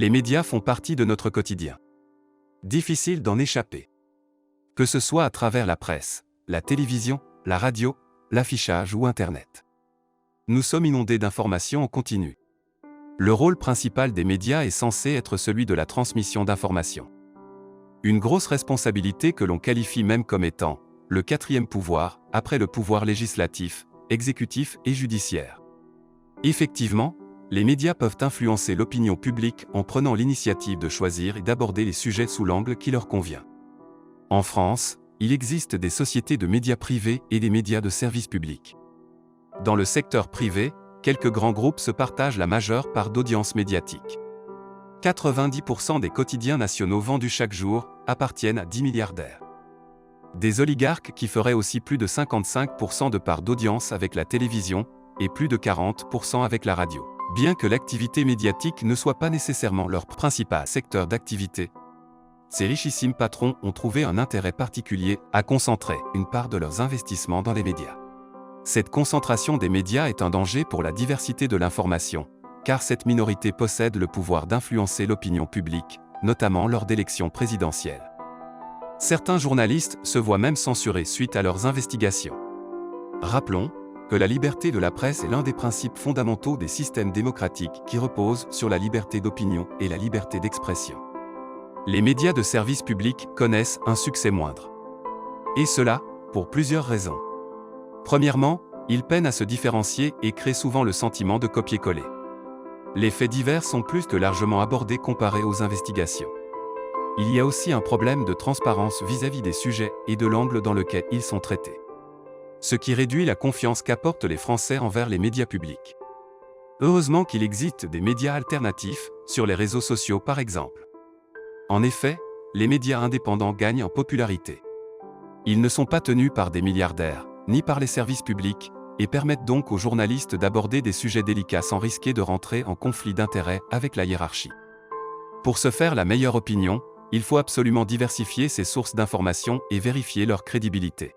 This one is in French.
Les médias font partie de notre quotidien. Difficile d'en échapper. Que ce soit à travers la presse, la télévision, la radio, l'affichage ou Internet. Nous sommes inondés d'informations en continu. Le rôle principal des médias est censé être celui de la transmission d'informations. Une grosse responsabilité que l'on qualifie même comme étant le quatrième pouvoir, après le pouvoir législatif, exécutif et judiciaire. Effectivement, les médias peuvent influencer l'opinion publique en prenant l'initiative de choisir et d'aborder les sujets sous l'angle qui leur convient. En France, il existe des sociétés de médias privés et des médias de service public. Dans le secteur privé, quelques grands groupes se partagent la majeure part d'audience médiatique. 90% des quotidiens nationaux vendus chaque jour appartiennent à 10 milliardaires. Des oligarques qui feraient aussi plus de 55% de part d'audience avec la télévision et plus de 40% avec la radio. Bien que l'activité médiatique ne soit pas nécessairement leur principal secteur d'activité, ces richissimes patrons ont trouvé un intérêt particulier à concentrer une part de leurs investissements dans les médias. Cette concentration des médias est un danger pour la diversité de l'information, car cette minorité possède le pouvoir d'influencer l'opinion publique, notamment lors d'élections présidentielles. Certains journalistes se voient même censurés suite à leurs investigations. Rappelons que la liberté de la presse est l'un des principes fondamentaux des systèmes démocratiques qui reposent sur la liberté d'opinion et la liberté d'expression. Les médias de service public connaissent un succès moindre. Et cela, pour plusieurs raisons. Premièrement, ils peinent à se différencier et créent souvent le sentiment de copier-coller. Les faits divers sont plus que largement abordés comparés aux investigations. Il y a aussi un problème de transparence vis-à-vis des sujets et de l'angle dans lequel ils sont traités. Ce qui réduit la confiance qu'apportent les Français envers les médias publics. Heureusement qu'il existe des médias alternatifs, sur les réseaux sociaux par exemple. En effet, les médias indépendants gagnent en popularité. Ils ne sont pas tenus par des milliardaires, ni par les services publics, et permettent donc aux journalistes d'aborder des sujets délicats sans risquer de rentrer en conflit d'intérêts avec la hiérarchie. Pour se faire la meilleure opinion, il faut absolument diversifier ses sources d'information et vérifier leur crédibilité.